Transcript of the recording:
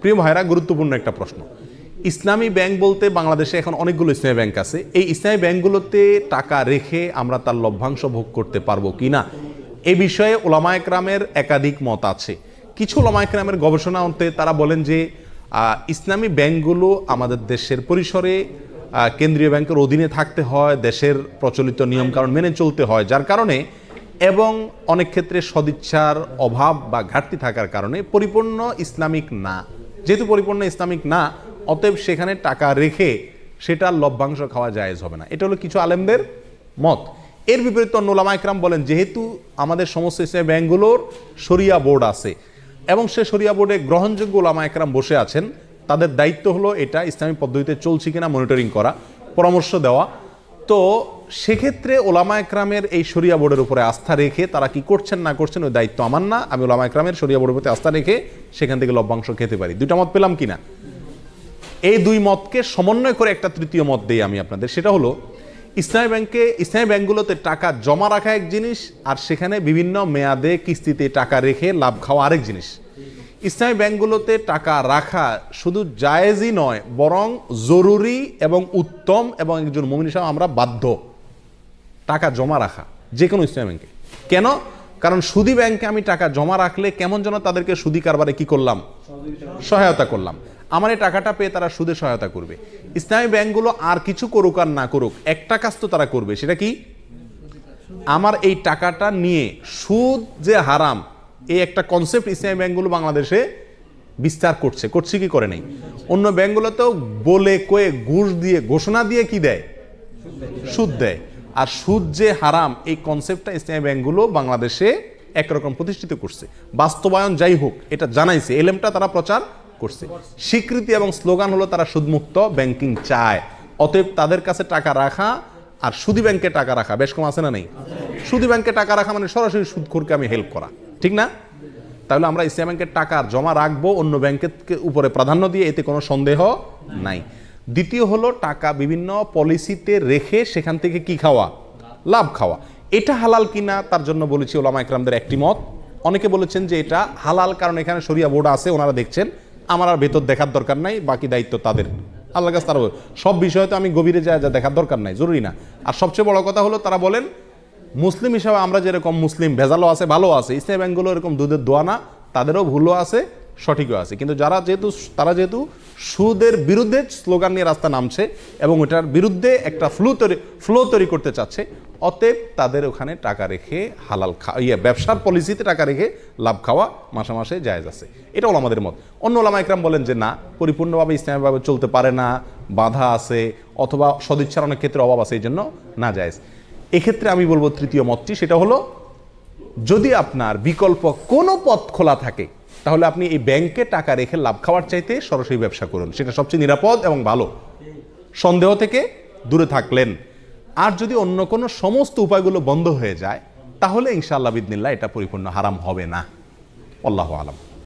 প্রিয় ভাইরা, গুরুত্বপূর্ণ একটা প্রশ্ন। ইসলামী ব্যাংক বলতে বাংলাদেশে এখন অনেকগুলো ইসলামী ব্যাংক আছে। এই ইসলামী ব্যাংকগুলোতে টাকা রেখে আমরা তার লভ্যাংশ ভোগ করতে পারবো কি না, এই বিষয়ে ওলামায়ে কেরামের একাধিক মত আছে। কিছু ওলামায়ে কেরামের গবেষণা অন্তে তারা বলেন যে ইসলামী ব্যাংকগুলো আমাদের দেশের পরিসরে কেন্দ্রীয় ব্যাংকের অধীনে থাকতে হয়, দেশের প্রচলিত নিয়মকানুন মেনে চলতে হয়, যার কারণে এবং অনেক ক্ষেত্রে সদিচ্ছার অভাব বা ঘাটতি থাকার কারণে পরিপূর্ণ ইসলামিক না। যেহেতু পরিপূর্ণ ইসলামিক না, অতএব সেখানে টাকা রেখে সেটার লভ্যাংশ খাওয়া জায়েজ হবে না। এটা হলো কিছু আলেমদের মত। এর বিপরীতে অন্য ওলামায়ে কেরাম বলেন, যেহেতু আমাদের সমস্ত ইসলামী ব্যাংকগুলোর শরিয়া বোর্ড আছে এবং সে শরিয়া বোর্ডে গ্রহণযোগ্য ওলামায়ে কেরাম বসে আছেন, তাদের দায়িত্ব হলো এটা ইসলামী পদ্ধতিতে চলছে কিনা মনিটরিং করা, পরামর্শ দেওয়া। তো সেক্ষেত্রে ওলামায়ে কেরামের এই শরিয়া বোর্ডের উপরে আস্থা রেখে তারা কি করছেন না করছেন ওই দায়িত্ব আমার না। আমি ওলামায়ে কেরামের শরিয়া বোর্ডের প্রতি আস্থা রেখে সেখান থেকে লভ্যাংশ খেতে পারি। দুইটা মত পেলাম কিনা? এই দুই মতকে সমন্বয় করে একটা তৃতীয় মত দেই আমি আপনাদের। সেটা হলো ইসলামী ব্যাংকগুলোতে টাকা জমা রাখা এক জিনিস, আর সেখানে বিভিন্ন মেয়াদে কিস্তিতে টাকা রেখে লাভ খাওয়া আরেক জিনিস। ইসলামী ব্যাংকগুলোতে টাকা রাখা শুধু জায়েজই নয়, বরং জরুরি এবং উত্তম, এবং একজন মুমিন হিসেবে আমরা বাধ্য টাকা জমা রাখা যে কোনো ইসলামী ব্যাংকে। কেন? কারণ সুদী ব্যাংকে আমি টাকা জমা রাখলে কেমন যেন তাদেরকে সুদী কারবারে কি করলাম, সহায়তা করলাম। আমার এই টাকাটা পেয়ে তারা সুদে সহায়তা করবে। ইসলামী ব্যাংকগুলো আর কিছু করুক আর না করুক, একটা কাজ তো তারা করবে, সেটা কি? আমার এই টাকাটা নিয়ে সুদ যে হারাম, এই একটা কনসেপ্ট ইসলামী ব্যাংকগুলো বাংলাদেশে বিস্তার করছে কি করে নেই? অন্য ব্যাংকগুলোতেও বলে কয়ে ঘুষ দিয়ে ঘোষণা দিয়ে কি দেয়, সুদ দেয়। আর সুদ যে হারাম এই কনসেপ্টটা ইসলামী ব্যাংকগুলো বাংলাদেশে একরকম প্রতিষ্ঠিত করছে। বাস্তবায়ন যাই হোক, এটা জানাইছে, এলেমটা তারা প্রচার করছে। স্বীকৃতি এবং স্লোগান হলো তারা সুদমুক্ত ব্যাংকিং চায়। অতএব তাদের কাছে টাকা রাখা আর সুদী ব্যাংকে টাকা রাখা বেশ কম আছে না নেই? সুদী ব্যাংকে টাকা রাখা মানে সরাসরি সুদখোরকে আমি হেল্প করা, ঠিক না? তাহলে আমরা ইসলামী ব্যাংকের টাকা জমা রাখবো অন্য ব্যাংকের উপরে প্রাধান্য দিয়ে, এতে কোনো সন্দেহ নাই। দ্বিতীয় হলো টাকা বিভিন্ন পলিসিতে রেখে সেখান থেকে কি খাওয়া, লাভ খাওয়া। এটা হালাল কিনা তার জন্য বলেছি ওলামায়ে কেরামদের একটি মত। অনেকে বলেছেন যে এটা হালাল, কারণ এখানে শরিয়া বোর্ড আছে, ওনারা দেখছেন, আমার আর ভেতর দেখার দরকার নাই, বাকি দায়িত্ব তাদের, আল্লাহর কাছে তারা সব বিষয়ে তো আমি গভীরে যা দেখার দরকার নাই, জরুরি না। আর সবচেয়ে বড় কথা হলো তারা বলেন মুসলিম হিসাবে আমরা যেরকম মুসলিম, ভেজালও আছে ভালো আছে, ইসলামী ব্যাংকগুলো এরকম দুধের দোয়া না, তাদেরও ভুলও আছে সঠিকও আছে। কিন্তু তারা যেহেতু সুদের বিরুদ্ধে স্লোগান নিয়ে রাস্তা নামছে এবং ওটার বিরুদ্ধে একটা ফ্লো তৈরি করতে চাচ্ছে, অতএব তাদের ওখানে টাকা রেখে হালাল ব্যবসার পলিসিতে টাকা রেখে লাভ খাওয়া মাসে মাসে জায়েজ আছে। এটা ওলামাদের মত। অন্য ওলামায়ে কেরাম বলেন যে না, পরিপূর্ণভাবে ইসলামীভাবে চলতে পারে না, বাধা আছে, অথবা সদিচ্ছার অনেক ক্ষেত্রে অভাব আছে, এই জন্য না জায়েজ। এক্ষেত্রে আমি বলবো তৃতীয় মতটি, সেটা হলো যদি আপনার বিকল্প কোনো পথ খোলা থাকে, তাহলে আপনি এই ব্যাংকে টাকা রেখে লাভ খাওয়ার চাইতে সরাসরি ব্যবসা করুন, সেটা সবচেয়ে নিরাপদ এবং ভালো, সন্দেহ থেকে দূরে থাকলেন। আর যদি অন্য কোনো সমস্ত উপায়গুলো বন্ধ হয়ে যায়, তাহলে ইনশাআল্লাহ বিদিনিল্লাহ এটা পরিপূর্ণ হারাম হবে না। আল্লাহু আলাম।